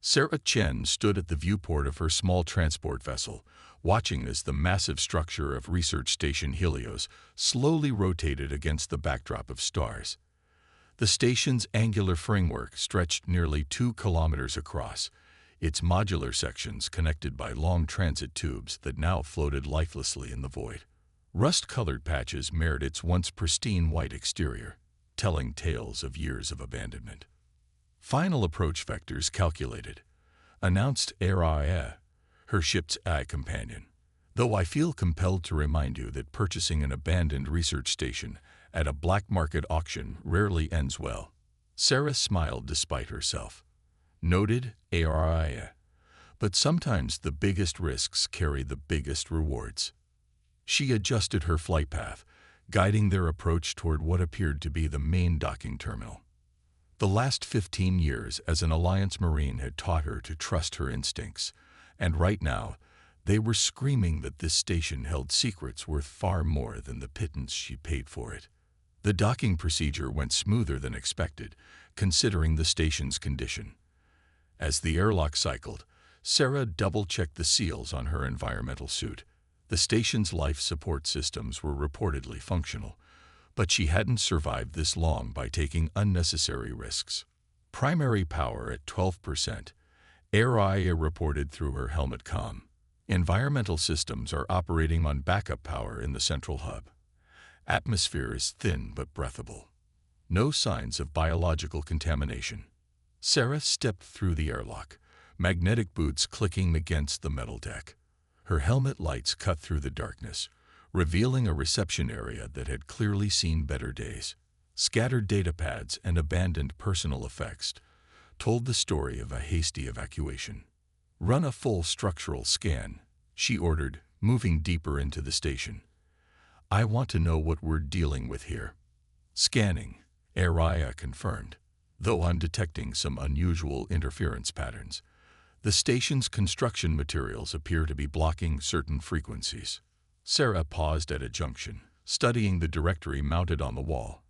Sarah Chen stood at the viewport of her small transport vessel, watching as the massive structure of Research Station Helios slowly rotated against the backdrop of stars. The station's angular framework stretched nearly 2 kilometers across, its modular sections connected by long transit tubes that now floated lifelessly in the void. Rust-colored patches marred its once pristine white exterior, telling tales of years of abandonment. Final approach vectors calculated, announced HFY, her ship's AI companion. Though I feel compelled to remind you that purchasing an abandoned research station at a black market auction rarely ends well. Sarah smiled despite herself. Noted HFY, but sometimes the biggest risks carry the biggest rewards. She adjusted her flight path, guiding their approach toward what appeared to be the main docking terminal. The last 15 years as an Alliance Marine had taught her to trust her instincts, and right now, they were screaming that this station held secrets worth far more than the pittance she paid for it. The docking procedure went smoother than expected, considering the station's condition. As the airlock cycled, Sarah double-checked the seals on her environmental suit. The station's life support systems were reportedly functional, but she hadn't survived this long by taking unnecessary risks. Primary power at 12%, HFY reported through her helmet comm. Environmental systems are operating on backup power in the central hub. Atmosphere is thin but breathable. No signs of biological contamination. Sarah stepped through the airlock, magnetic boots clicking against the metal deck. Her helmet lights cut through the darkness, revealing a reception area that had clearly seen better days. Scattered datapads and abandoned personal effects told the story of a hasty evacuation. "Run a full structural scan," she ordered, moving deeper into the station. "I want to know what we're dealing with here." "Scanning," HFY confirmed, though I'm detecting some unusual interference patterns. The station's construction materials appear to be blocking certain frequencies. Sarah paused at a junction, studying the directory mounted on the wall.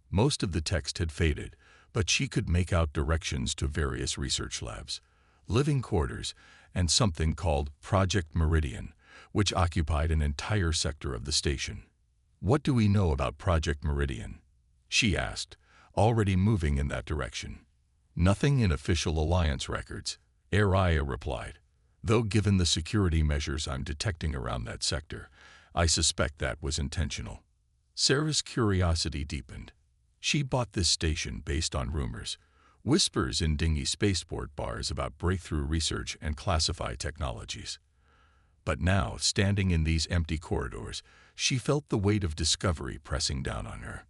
Most of the text had faded, but she could make out directions to various research labs, living quarters, and something called Project Meridian, which occupied an entire sector of the station. "What do we know about Project Meridian?" she asked, already moving in that direction. "Nothing in official Alliance records," HFY replied, "though given the security measures I'm detecting around that sector, I suspect that was intentional." Sarah's curiosity deepened. She bought this station based on rumors, whispers in dingy spaceport bars about breakthrough research and classified technologies. But now, standing in these empty corridors, she felt the weight of discovery pressing down on her.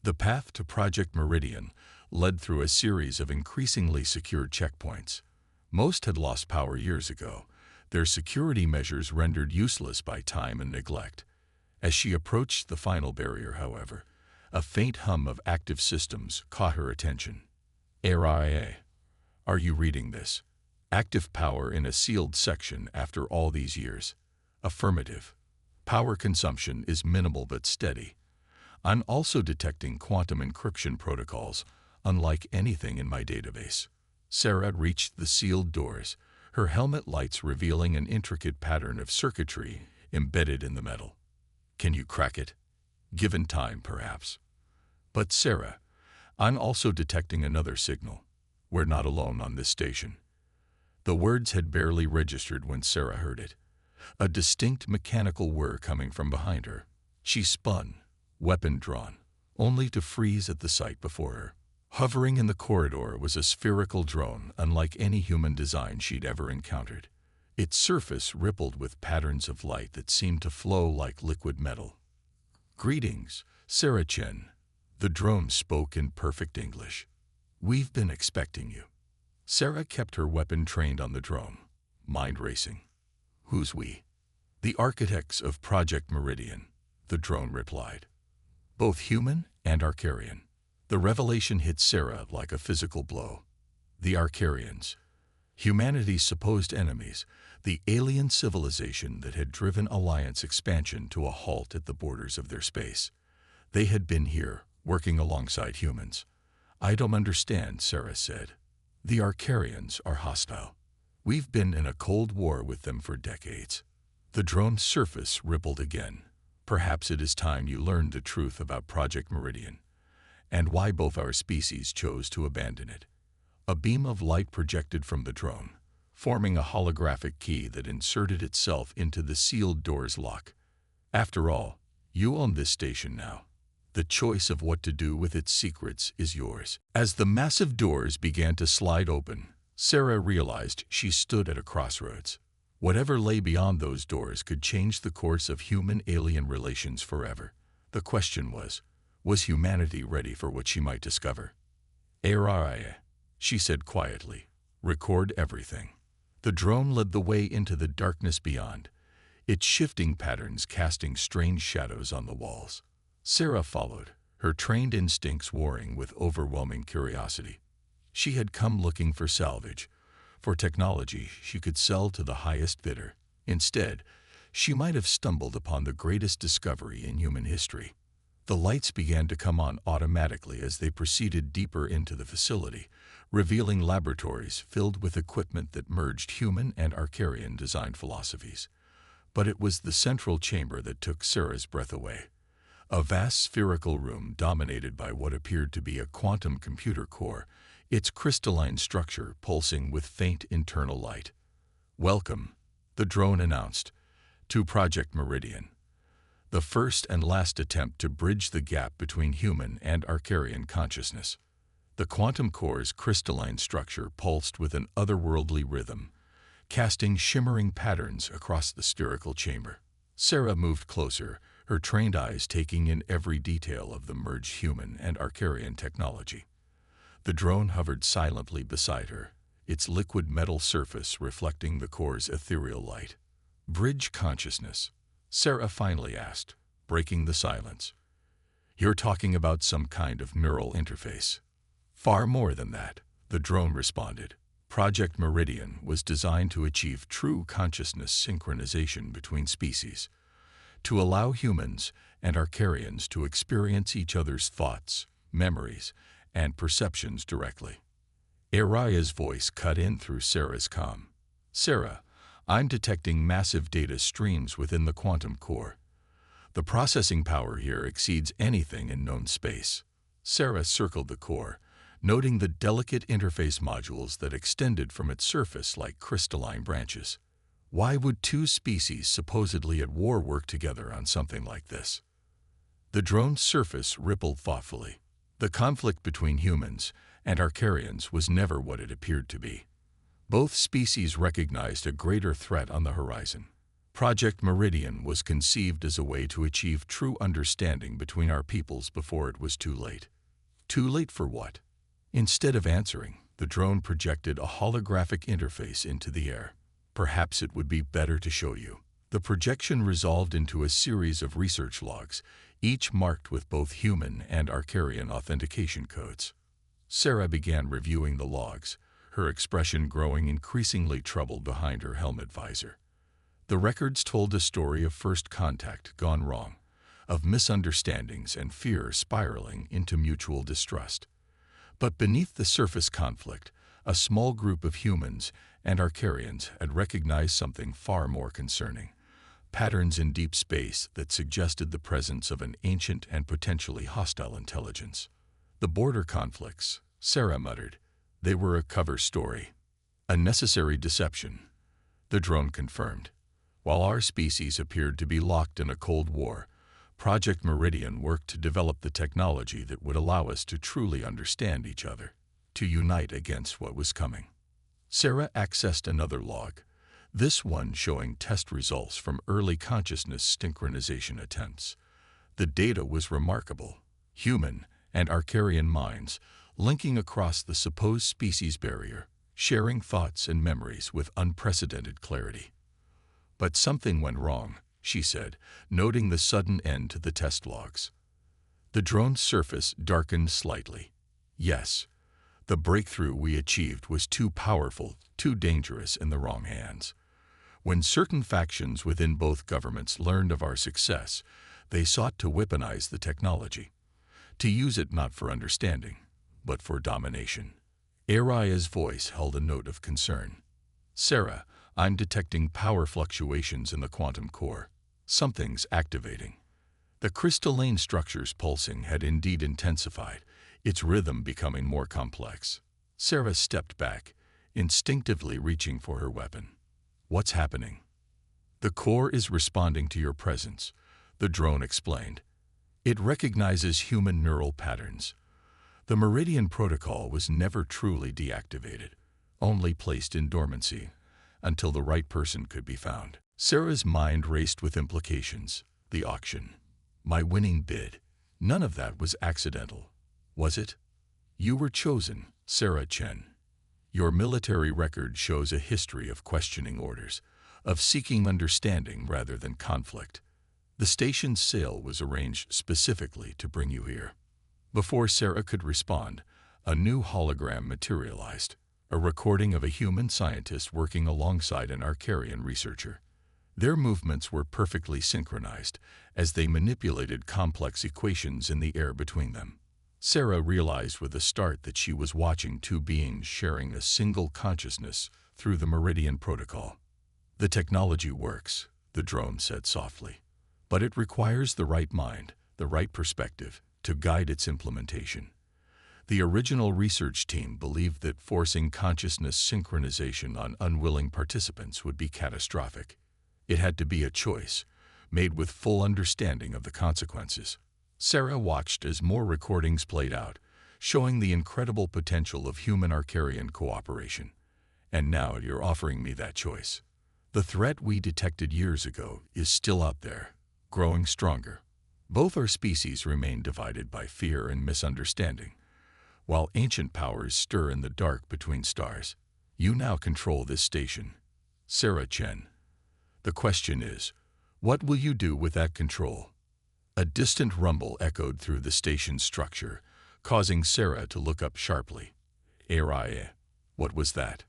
The path to Project Meridian led through a series of increasingly secure checkpoints. Most had lost power years ago, their security measures rendered useless by time and neglect. As she approached the final barrier, however, a faint hum of active systems caught her attention. HFY, are you reading this? Active power in a sealed section after all these years. Affirmative. Power consumption is minimal but steady. I'm also detecting quantum encryption protocols, unlike anything in my database. Sarah reached the sealed doors, her helmet lights revealing an intricate pattern of circuitry embedded in the metal. "Can you crack it?" "Given time, perhaps." "But Sarah, I'm also detecting another signal. We're not alone on this station." The words had barely registered when Sarah heard it. A distinct mechanical whir coming from behind her. She spun, weapon drawn, only to freeze at the sight before her. Hovering in the corridor was a spherical drone unlike any human design she'd ever encountered. Its surface rippled with patterns of light that seemed to flow like liquid metal. "Greetings, Sarah Chen." The drone spoke in perfect English. "We've been expecting you." Sarah kept her weapon trained on the drone, mind racing. "Who's we?" "The architects of Project Meridian," the drone replied. "Both human and Arcarian." The revelation hit Sarah like a physical blow. The Arcarians, humanity's supposed enemies, the alien civilization that had driven Alliance expansion to a halt at the borders of their space. They had been here, working alongside humans. "I don't understand," Sarah said. The Arcarians are hostile. We've been in a cold war with them for decades. The drone's surface rippled again. Perhaps it is time you learned the truth about Project Meridian, and why both our species chose to abandon it. A beam of light projected from the drone, forming a holographic key that inserted itself into the sealed door's lock. After all, you own this station now. The choice of what to do with its secrets is yours. As the massive doors began to slide open, Sarah realized she stood at a crossroads. Whatever lay beyond those doors could change the course of human-alien relations forever. The question was humanity ready for what she might discover? "Araya," she said quietly. "Record everything." The drone led the way into the darkness beyond, its shifting patterns casting strange shadows on the walls. Sarah followed, her trained instincts warring with overwhelming curiosity. She had come looking for salvage, for technology she could sell to the highest bidder. Instead, she might have stumbled upon the greatest discovery in human history. The lights began to come on automatically as they proceeded deeper into the facility, revealing laboratories filled with equipment that merged human and Arcarian design philosophies. But it was the central chamber that took Sarah's breath away. A vast spherical room dominated by what appeared to be a quantum computer core, its crystalline structure pulsing with faint internal light. "Welcome," the drone announced, "to Project Meridian, the first and last attempt to bridge the gap between human and Arcarian consciousness." The quantum core's crystalline structure pulsed with an otherworldly rhythm, casting shimmering patterns across the spherical chamber. Sarah moved closer, her trained eyes taking in every detail of the merged human and Arcarian technology. The drone hovered silently beside her, its liquid metal surface reflecting the core's ethereal light. "Bridge consciousness?" Sarah finally asked, breaking the silence. "You're talking about some kind of neural interface." "Far more than that," the drone responded. "Project Meridian was designed to achieve true consciousness synchronization between species, to allow humans and Arcarians to experience each other's thoughts, memories, and perceptions directly." Araya's voice cut in through Sarah's calm. "Sarah, I'm detecting massive data streams within the quantum core. The processing power here exceeds anything in known space." Sarah circled the core, noting the delicate interface modules that extended from its surface like crystalline branches. Why would two species supposedly at war work together on something like this? The drone's surface rippled thoughtfully. The conflict between humans and Arcarians was never what it appeared to be. Both species recognized a greater threat on the horizon. Project Meridian was conceived as a way to achieve true understanding between our peoples before it was too late. Too late for what? Instead of answering, the drone projected a holographic interface into the air. "Perhaps it would be better to show you." The projection resolved into a series of research logs, each marked with both human and Arcarian authentication codes. Sarah began reviewing the logs, her expression growing increasingly troubled behind her helmet visor. The records told a story of first contact gone wrong, of misunderstandings and fear spiraling into mutual distrust. But beneath the surface conflict, a small group of humans and Arcarians had recognized something far more concerning: patterns in deep space that suggested the presence of an ancient and potentially hostile intelligence. "The border conflicts," Sarah muttered. "They were a cover story. A necessary deception," the drone confirmed. "While our species appeared to be locked in a Cold War, Project Meridian worked to develop the technology that would allow us to truly understand each other, to unite against what was coming." Sarah accessed another log, this one showing test results from early consciousness synchronization attempts. The data was remarkable: human and Arcarian minds linking across the supposed species barrier, sharing thoughts and memories with unprecedented clarity. "But something went wrong," she said, noting the sudden end to the test logs. The drone's surface darkened slightly. "Yes, the breakthrough we achieved was too powerful, too dangerous in the wrong hands. When certain factions within both governments learned of our success, they sought to weaponize the technology, to use it not for understanding, but for domination." Aria's voice held a note of concern. Sarah, I'm detecting power fluctuations in the quantum core. Something's activating. The crystalline structure's pulsing had indeed intensified, its rhythm becoming more complex. Sarah stepped back, instinctively reaching for her weapon. What's happening? The core is responding to your presence, the drone explained. It recognizes human neural patterns. The Meridian Protocol was never truly deactivated, only placed in dormancy, until the right person could be found. Sarah's mind raced with implications. The auction. My winning bid. None of that was accidental, was it? You were chosen, Sarah Chen. Your military record shows a history of questioning orders, of seeking understanding rather than conflict. The station's sale was arranged specifically to bring you here. Before Sarah could respond, a new hologram materialized, a recording of a human scientist working alongside an Arcarian researcher. Their movements were perfectly synchronized as they manipulated complex equations in the air between them. Sarah realized with a start that she was watching two beings sharing a single consciousness through the Meridian Protocol. The technology works, the drone said softly, but it requires the right mind, the right perspective, to guide its implementation. The original research team believed that forcing consciousness synchronization on unwilling participants would be catastrophic. It had to be a choice, made with full understanding of the consequences. Sarah watched as more recordings played out, showing the incredible potential of human-Arcarian cooperation. And now you're offering me that choice. The threat we detected years ago is still out there, growing stronger. Both our species remain divided by fear and misunderstanding. While ancient powers stir in the dark between stars, you now control this station. Sarah Chen. The question is, what will you do with that control? A distant rumble echoed through the station's structure, causing Sarah to look up sharply. Aria. What was that?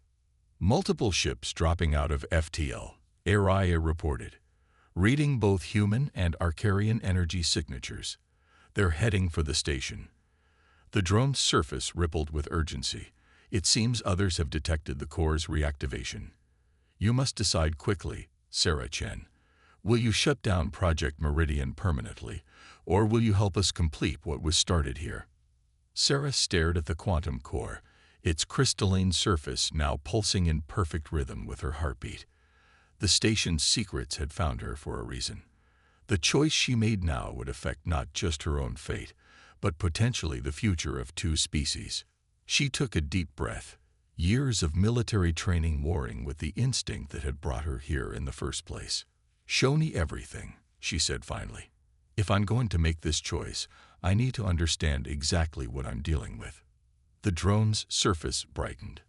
Multiple ships dropping out of FTL, Aria reported, reading both human and Arcarian energy signatures. They're heading for the station. The drone's surface rippled with urgency. It seems others have detected the core's reactivation. You must decide quickly, Sarah Chen. Will you shut down Project Meridian permanently, or will you help us complete what was started here? Sarah stared at the quantum core, its crystalline surface now pulsing in perfect rhythm with her heartbeat. The station's secrets had found her for a reason. The choice she made now would affect not just her own fate, but potentially the future of two species. She took a deep breath, years of military training warring with the instinct that had brought her here in the first place. Show me everything, she said finally. If I'm going to make this choice, I need to understand exactly what I'm dealing with. The drone's surface brightened.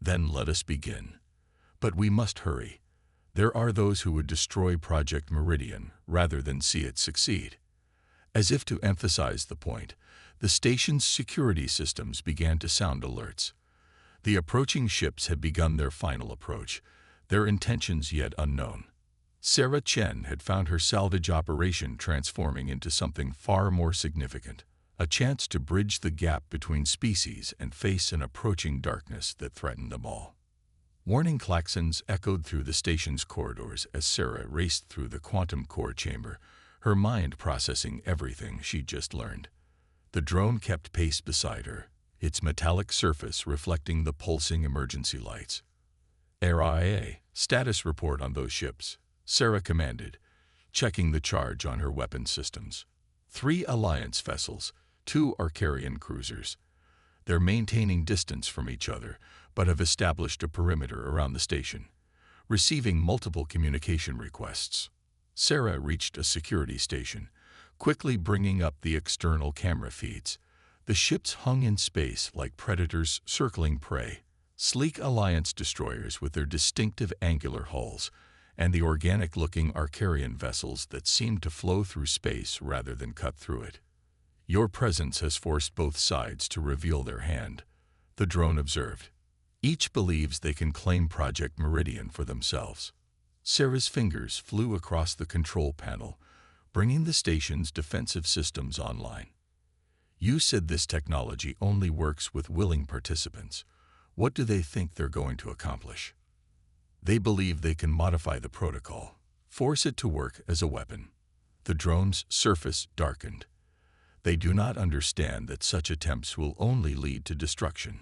Then let us begin. But we must hurry. There are those who would destroy Project Meridian rather than see it succeed. As if to emphasize the point, the station's security systems began to sound alerts. The approaching ships had begun their final approach, their intentions yet unknown. Sarah Chen had found her salvage operation transforming into something far more significant, a chance to bridge the gap between species and face an approaching darkness that threatened them all. Warning klaxons echoed through the station's corridors as Sarah raced through the quantum core chamber, her mind processing everything she'd just learned. The drone kept pace beside her, its metallic surface reflecting the pulsing emergency lights. RIA, status report on those ships, Sarah commanded, checking the charge on her weapon systems. 3 Alliance vessels, 2 Arcarian cruisers. They're maintaining distance from each other, but have established a perimeter around the station, receiving multiple communication requests. Sarah reached a security station, quickly bringing up the external camera feeds. The ships hung in space like predators circling prey, sleek Alliance destroyers with their distinctive angular hulls, and the organic-looking Arcarian vessels that seemed to flow through space rather than cut through it. Your presence has forced both sides to reveal their hand, the drone observed. Each believes they can claim Project Meridian for themselves. Sarah's fingers flew across the control panel, bringing the station's defensive systems online. You said this technology only works with willing participants. What do they think they're going to accomplish? They believe they can modify the protocol, force it to work as a weapon. The drone's surface darkened. They do not understand that such attempts will only lead to destruction.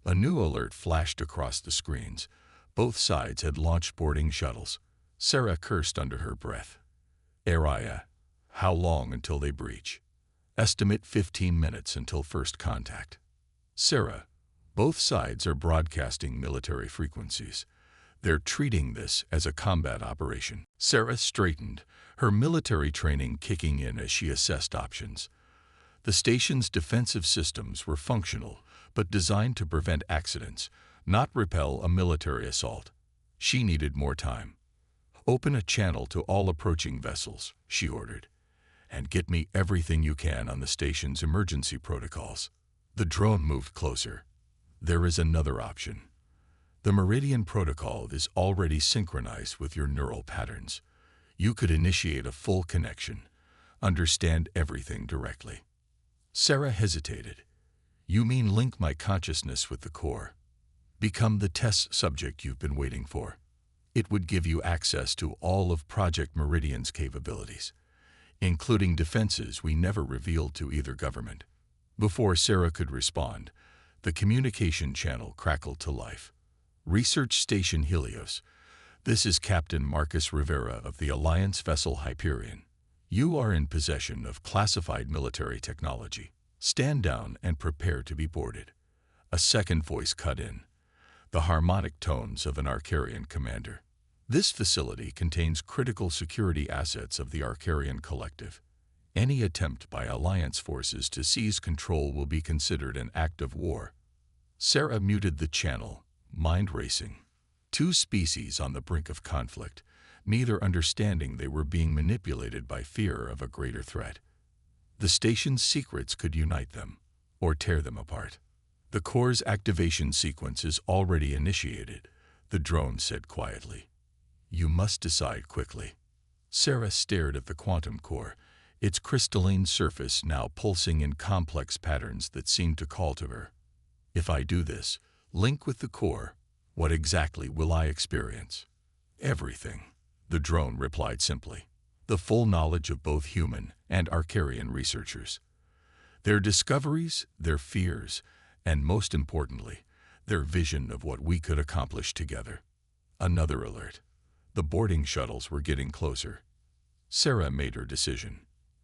A new alert flashed across the screens. Both sides had launched boarding shuttles. Sarah cursed under her breath. Araya, how long until they breach? Estimate 15 minutes until first contact. Sarah, both sides are broadcasting military frequencies. They're treating this as a combat operation. Sarah straightened, her military training kicking in as she assessed options. The station's defensive systems were functional, but designed to prevent accidents, not repel a military assault. She needed more time. Open a channel to all approaching vessels, she ordered, and get me everything you can on the station's emergency protocols. The drone moved closer. There is another option. The Meridian protocol is already synchronized with your neural patterns. You could initiate a full connection, understand everything directly. Sarah hesitated. You mean link my consciousness with the core? Become the test subject you've been waiting for? It would give you access to all of Project Meridian's capabilities, including defenses we never revealed to either government. Before Sarah could respond, the communication channel crackled to life. Research Station Helios. This is Captain Marcus Rivera of the Alliance vessel Hyperion. You are in possession of classified military technology. Stand down and prepare to be boarded. A second voice cut in, the harmonic tones of an Arcarian commander. This facility contains critical security assets of the Arcarian Collective. Any attempt by Alliance forces to seize control will be considered an act of war. Sarah muted the channel, mind racing. Two species on the brink of conflict, neither understanding they were being manipulated by fear of a greater threat. The station's secrets could unite them, or tear them apart. The core's activation sequence is already initiated, the drone said quietly. You must decide quickly. Sarah stared at the quantum core, its crystalline surface now pulsing in complex patterns that seemed to call to her. If I do this, link with the core, what exactly will I experience? Everything, the drone replied simply. The full knowledge of both human and Arcarian researchers. Their discoveries, their fears, and most importantly, their vision of what we could accomplish together. Another alert. The boarding shuttles were getting closer. Sarah made her decision.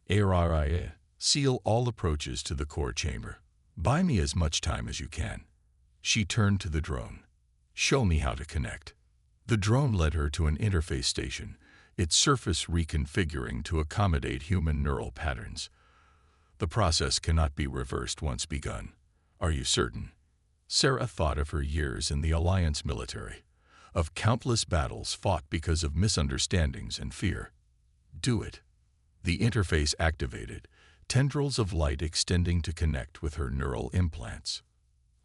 Araya, seal all approaches to the core chamber. Buy me as much time as you can. She turned to the drone. Show me how to connect. The drone led her to an interface station, its surface reconfiguring to accommodate human neural patterns. The process cannot be reversed once begun. Are you certain? Sarah thought of her years in the Alliance military, of countless battles fought because of misunderstandings and fear. Do it. The interface activated, tendrils of light extending to connect with her neural implants.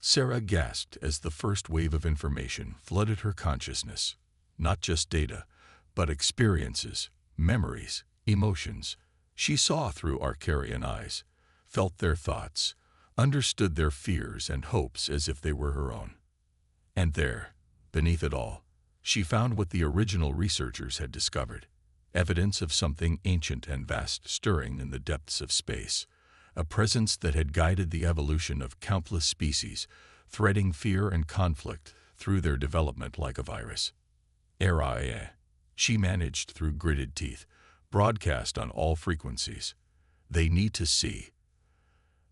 Sarah gasped as the first wave of information flooded her consciousness. Not just data, but experiences, memories, emotions. She saw through Arcarian eyes, felt their thoughts, understood their fears and hopes as if they were her own. And there, beneath it all, she found what the original researchers had discovered, evidence of something ancient and vast stirring in the depths of space, a presence that had guided the evolution of countless species, threading fear and conflict through their development like a virus. Araya, she managed through gritted teeth, broadcast on all frequencies. They need to see.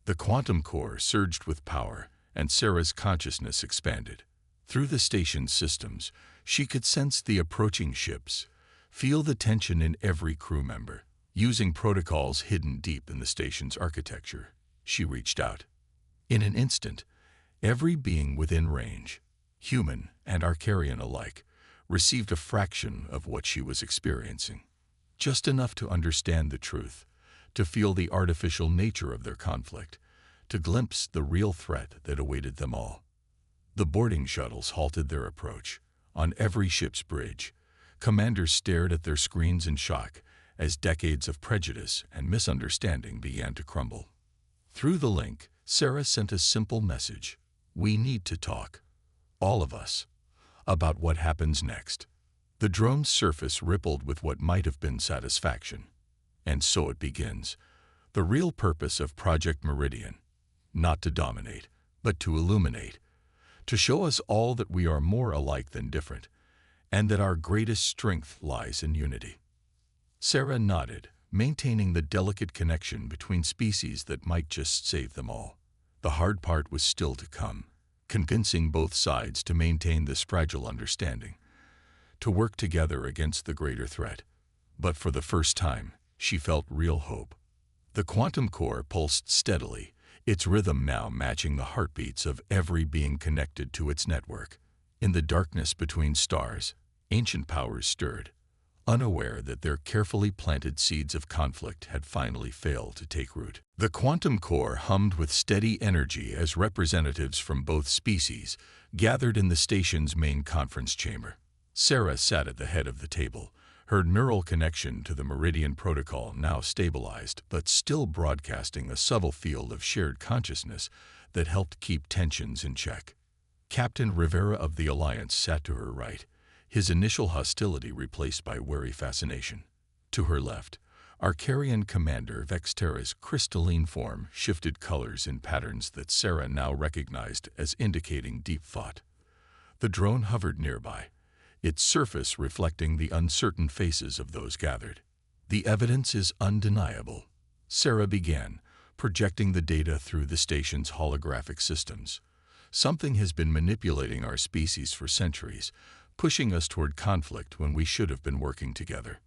The quantum core surged with power, and Sarah's consciousness expanded. Through the station's systems, she could sense the approaching ships, feel the tension in every crew member. Using protocols hidden deep in the station's architecture, she reached out. In an instant, every being within range, human and Arcarian alike, received a fraction of what she was experiencing. Just enough to understand the truth, to feel the artificial nature of their conflict, to glimpse the real threat that awaited them all. The boarding shuttles halted their approach. On every ship's bridge, commanders stared at their screens in shock as decades of prejudice and misunderstanding began to crumble. Through the link, Sarah sent a simple message. We need to talk. all of us, about what happens next. The drone's surface rippled with what might have been satisfaction. And so it begins. The real purpose of Project Meridian, not to dominate, but to illuminate, to show us all that we are more alike than different, and that our greatest strength lies in unity. Sarah nodded, maintaining the delicate connection between species that might just save them all. The hard part was still to come, convincing both sides to maintain this fragile understanding, to work together against the greater threat. But for the first time, she felt real hope. The quantum core pulsed steadily, its rhythm now matching the heartbeats of every being connected to its network. In the darkness between stars, ancient powers stirred, unaware that their carefully planted seeds of conflict had finally failed to take root. The quantum core hummed with steady energy as representatives from both species gathered in the station's main conference chamber. Sarah sat at the head of the table, her neural connection to the Meridian Protocol now stabilized but still broadcasting a subtle field of shared consciousness that helped keep tensions in check. Captain Rivera of the Alliance sat to her right, his initial hostility replaced by wary fascination. To her left, Arcarian Commander Vexterra's crystalline form shifted colors in patterns that Sarah now recognized as indicating deep thought. The drone hovered nearby, its surface reflecting the uncertain faces of those gathered. The evidence is undeniable, Sarah began, projecting the data through the station's holographic systems. Something has been manipulating our species for centuries, pushing us toward conflict when we should have been working together.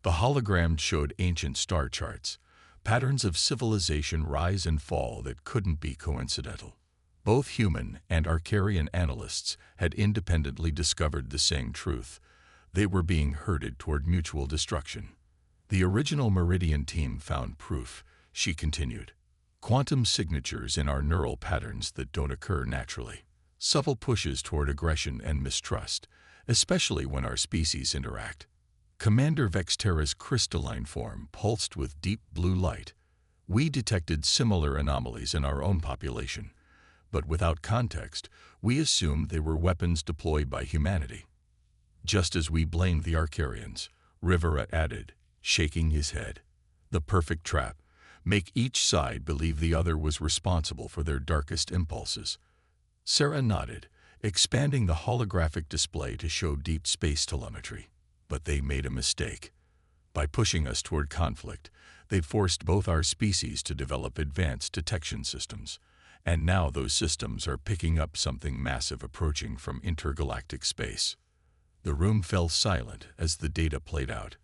The hologram showed ancient star charts, patterns of civilization rise and fall that couldn't be coincidental. Both human and Arcarian analysts had independently discovered the same truth. They were being herded toward mutual destruction. The original Meridian team found proof, she continued. Quantum signatures in our neural patterns that don't occur naturally. Subtle pushes toward aggression and mistrust, especially when our species interact. Commander Vexterra's crystalline form pulsed with deep blue light. We detected similar anomalies in our own population, but without context, we assumed they were weapons deployed by humanity. Just as we blamed the Arcarians, Rivera added, shaking his head. The perfect trap. Make each side believe the other was responsible for their darkest impulses. Sarah nodded, expanding the holographic display to show deep space telemetry. But they made a mistake. By pushing us toward conflict, they forced both our species to develop advanced detection systems. And now those systems are picking up something massive approaching from intergalactic space. The room fell silent as the data played out.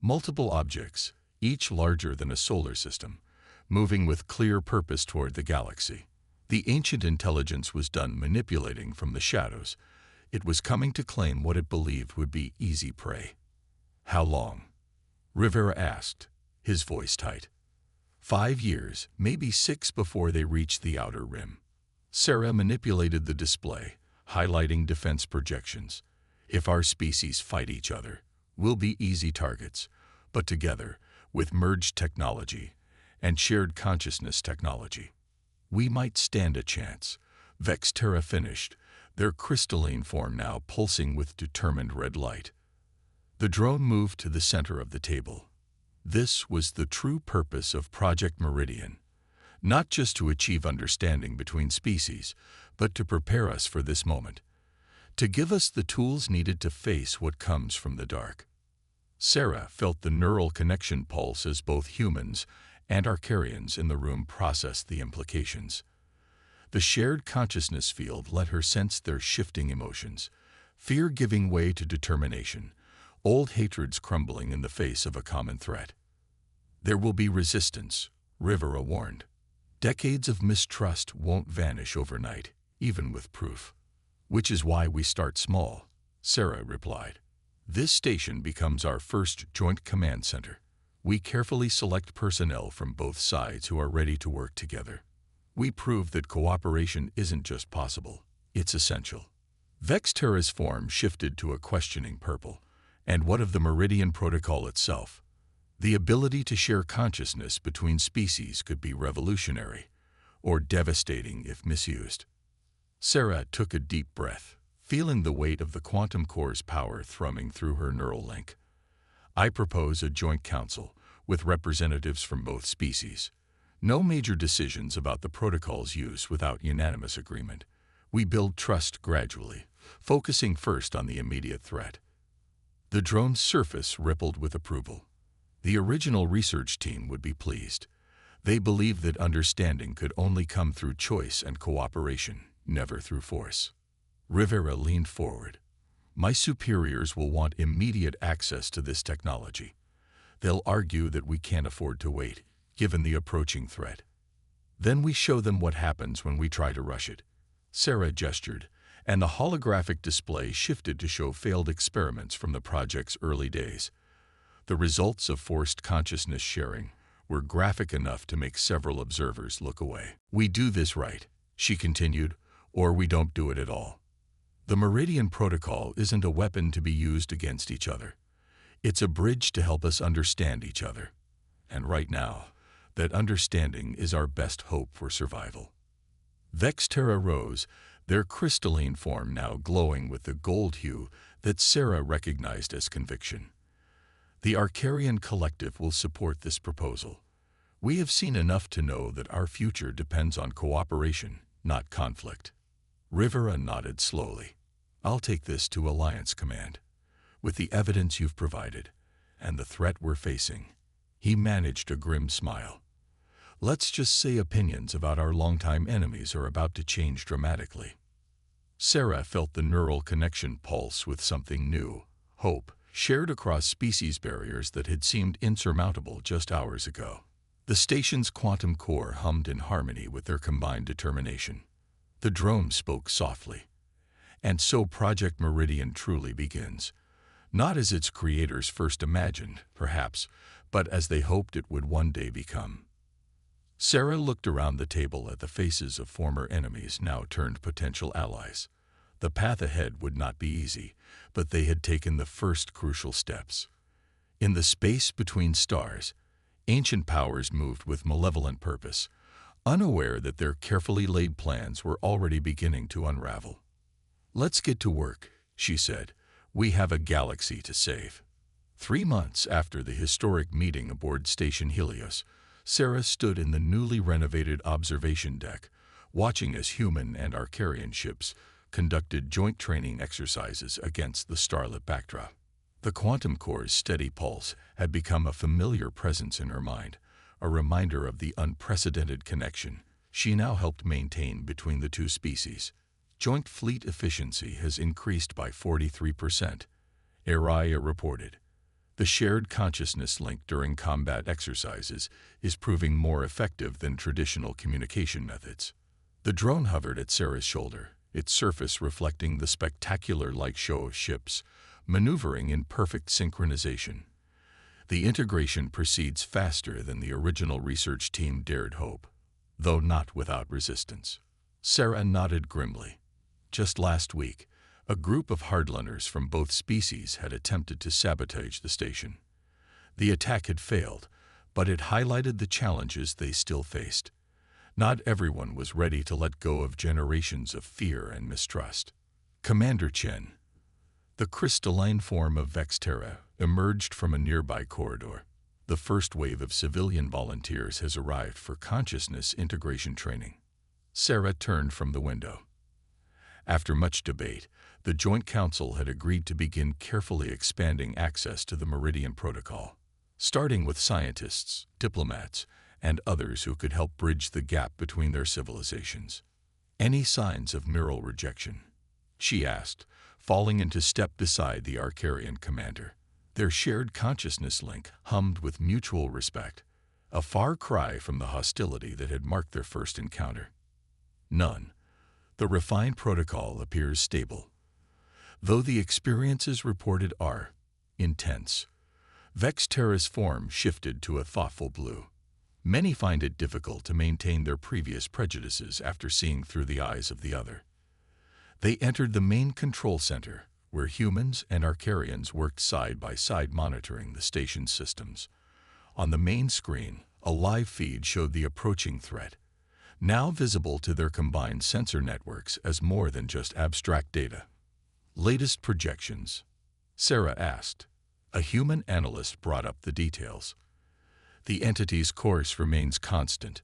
Multiple objects, each larger than a solar system, moving with clear purpose toward the galaxy. The ancient intelligence was done manipulating from the shadows. It was coming to claim what it believed would be easy prey. How long? Rivera asked, his voice tight. 5 years, maybe 6 before they reached the outer rim. Sarah manipulated the display, highlighting defense projections. If our species fight each other, we'll be easy targets. But together, with merged technology and shared consciousness technology, we might stand a chance. Vexterra finished, their crystalline form now pulsing with determined red light. The drone moved to the center of the table. This was the true purpose of Project Meridian, not just to achieve understanding between species, but to prepare us for this moment, to give us the tools needed to face what comes from the dark. Sarah felt the neural connection pulse as both humans and Arcarians in the room processed the implications. The shared consciousness field let her sense their shifting emotions, fear giving way to determination, old hatreds crumbling in the face of a common threat. There will be resistance, Rivera warned. Decades of mistrust won't vanish overnight, even with proof. Which is why we start small, Sarah replied. This station becomes our first joint command center. We carefully select personnel from both sides who are ready to work together. We prove that cooperation isn't just possible, it's essential. Vexterra's form shifted to a questioning purple. And what of the Meridian Protocol itself? The ability to share consciousness between species could be revolutionary, or devastating if misused. Sarah took a deep breath, feeling the weight of the quantum core's power thrumming through her neural link. I propose a joint council with representatives from both species. No major decisions about the protocol's use without unanimous agreement. We build trust gradually, focusing first on the immediate threat. The drone's surface rippled with approval. The original research team would be pleased. They believed that understanding could only come through choice and cooperation, never through force. Rivera leaned forward. My superiors will want immediate access to this technology. They'll argue that we can't afford to wait, given the approaching threat. Then we show them what happens when we try to rush it. Sarah gestured, and the holographic display shifted to show failed experiments from the project's early days. The results of forced consciousness sharing were graphic enough to make several observers look away. We do this right, she continued, or we don't do it at all. The Meridian Protocol isn't a weapon to be used against each other. It's a bridge to help us understand each other. And right now, that understanding is our best hope for survival. Vexterra rose, their crystalline form now glowing with the gold hue that Sarah recognized as conviction. The Arcarian Collective will support this proposal. We have seen enough to know that our future depends on cooperation, not conflict. Rivera nodded slowly. I'll take this to Alliance Command. With the evidence you've provided, and the threat we're facing, he managed a grim smile. Let's just say opinions about our longtime enemies are about to change dramatically. Sarah felt the neural connection pulse with something new, hope, shared across species barriers that had seemed insurmountable just hours ago. The station's quantum core hummed in harmony with their combined determination. The drone spoke softly. And so Project Meridian truly begins. Not as its creators first imagined, perhaps, but as they hoped it would one day become. Sarah looked around the table at the faces of former enemies now turned potential allies. The path ahead would not be easy, but they had taken the first crucial steps. In the space between stars, ancient powers moved with malevolent purpose, unaware that their carefully laid plans were already beginning to unravel. Let's get to work, she said. We have a galaxy to save. 3 months after the historic meeting aboard Station Helios, Sarah stood in the newly renovated observation deck, watching as human and Arcarian ships conducted joint training exercises against the starlit backdrop. The quantum core's steady pulse had become a familiar presence in her mind, a reminder of the unprecedented connection she now helped maintain between the two species. Joint fleet efficiency has increased by 43%, Araya reported. The shared consciousness link during combat exercises is proving more effective than traditional communication methods. The drone hovered at Sarah's shoulder, its surface reflecting the spectacular light show of ships, maneuvering in perfect synchronization. The integration proceeds faster than the original research team dared hope, though not without resistance. Sarah nodded grimly. Just last week, a group of hardliners from both species had attempted to sabotage the station. The attack had failed, but it highlighted the challenges they still faced. Not everyone was ready to let go of generations of fear and mistrust. Commander Chen, the crystalline form of Vexterra, emerged from a nearby corridor. The first wave of civilian volunteers has arrived for consciousness integration training. Sarah turned from the window. After much debate, the Joint Council had agreed to begin carefully expanding access to the Meridian Protocol, starting with scientists, diplomats, and others who could help bridge the gap between their civilizations. Any signs of neural rejection? She asked, falling into step beside the Arcarian commander. Their shared consciousness link hummed with mutual respect, a far cry from the hostility that had marked their first encounter. None. The refined protocol appears stable, though the experiences reported are intense. Vexterra's form shifted to a thoughtful blue. Many find it difficult to maintain their previous prejudices after seeing through the eyes of the other. They entered the main control center, where humans and Arcarians worked side by side monitoring the station's systems. On the main screen, a live feed showed the approaching threat. now visible to their combined sensor networks as more than just abstract data. Latest projections? Sarah asked. A human analyst brought up the details. The entity's course remains constant.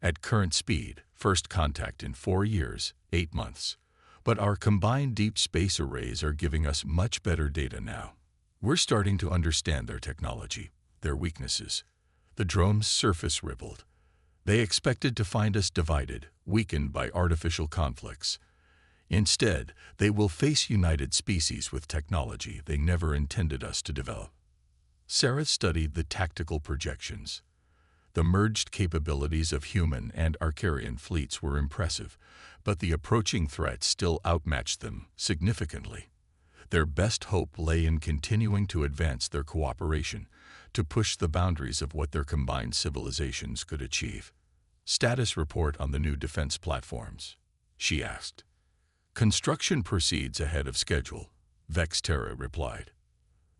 At current speed, first contact in 4 years, 8 months. But our combined deep space arrays are giving us much better data now. We're starting to understand their technology, their weaknesses. The drone's surface rippled. They expected to find us divided, weakened by artificial conflicts. Instead, they will face united species with technology they never intended us to develop. Sarah studied the tactical projections. The merged capabilities of human and Arcarian fleets were impressive, but the approaching threat still outmatched them significantly. Their best hope lay in continuing to advance their cooperation, to push the boundaries of what their combined civilizations could achieve. Status report on the new defense platforms, she asked. Construction proceeds ahead of schedule, Vexterra replied.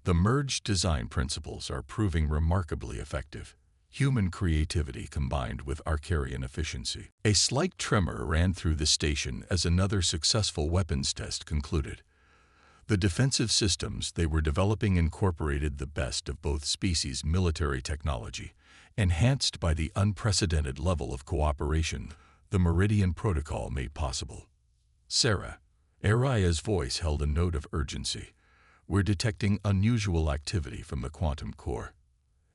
The merged design principles are proving remarkably effective. Human creativity combined with Arcarian efficiency. A slight tremor ran through the station as another successful weapons test concluded. The defensive systems they were developing incorporated the best of both species' military technology, enhanced by the unprecedented level of cooperation the Meridian Protocol made possible. Sarah, Araya's voice held a note of urgency. We're detecting unusual activity from the quantum core.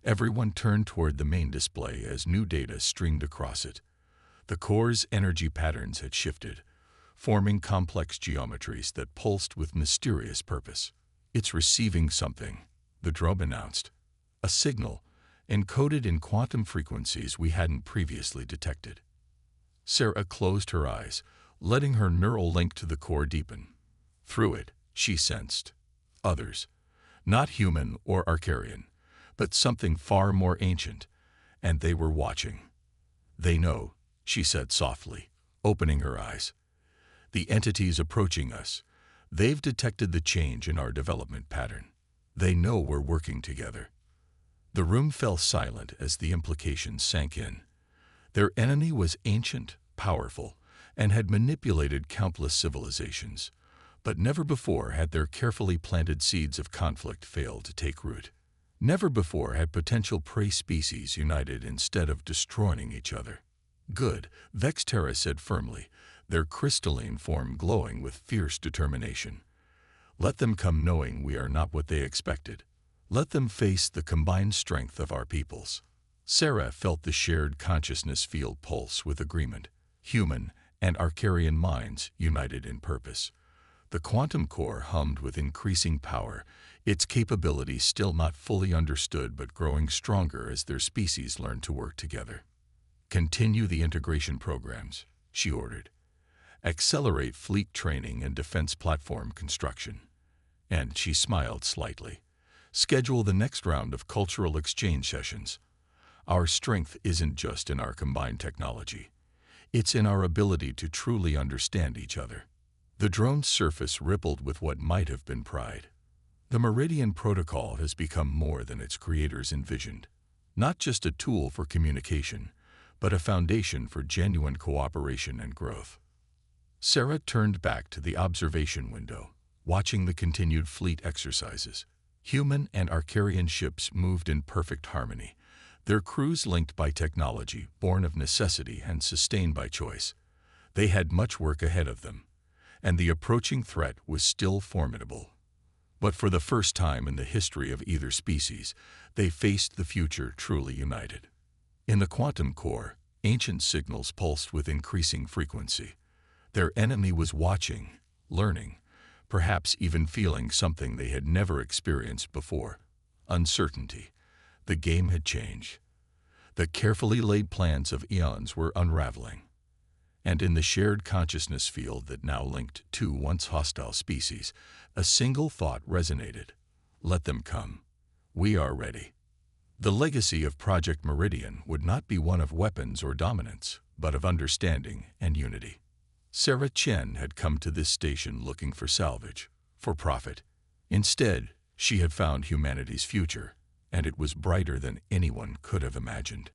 Everyone turned toward the main display as new data streamed across it. The core's energy patterns had shifted, forming complex geometries that pulsed with mysterious purpose. It's receiving something, the drone announced. A signal, encoded in quantum frequencies we hadn't previously detected. Sarah closed her eyes, letting her neural link to the core deepen. Through it, she sensed others, not human or Arcarian, but something far more ancient, and they were watching. They know, she said softly, opening her eyes. The entities approaching us, they've detected the change in our development pattern. They know we're working together. The room fell silent as the implications sank in. Their enemy was ancient, powerful, and had manipulated countless civilizations, but never before had their carefully planted seeds of conflict failed to take root. Never before had potential prey species united instead of destroying each other. Good, Vexterra said firmly, their crystalline form glowing with fierce determination. Let them come knowing we are not what they expected. Let them face the combined strength of our peoples. Sarah felt the shared consciousness field pulse with agreement. Human and Arcarian minds united in purpose. The quantum core hummed with increasing power, its capabilities still not fully understood but growing stronger as their species learned to work together. Continue the integration programs, she ordered. Accelerate fleet training and defense platform construction. And she smiled slightly. Schedule the next round of cultural exchange sessions. Our strength isn't just in our combined technology. It's in our ability to truly understand each other. The drone's surface rippled with what might have been pride. The Meridian Protocol has become more than its creators envisioned. Not just a tool for communication, but a foundation for genuine cooperation and growth. Sarah turned back to the observation window, watching the continued fleet exercises. Human and Arcarian ships moved in perfect harmony, their crews linked by technology, born of necessity and sustained by choice. They had much work ahead of them, and the approaching threat was still formidable. But for the first time in the history of either species, they faced the future truly united. In the quantum core, ancient signals pulsed with increasing frequency. Their enemy was watching, learning, perhaps even feeling something they had never experienced before. Uncertainty. The game had changed. The carefully laid plans of eons were unraveling. And in the shared consciousness field that now linked two once hostile species, a single thought resonated. Let them come. We are ready. The legacy of Project Meridian would not be one of weapons or dominance, but of understanding and unity. Sarah Chen had come to this station looking for salvage, for profit. Instead, she had found humanity's future, and it was brighter than anyone could have imagined.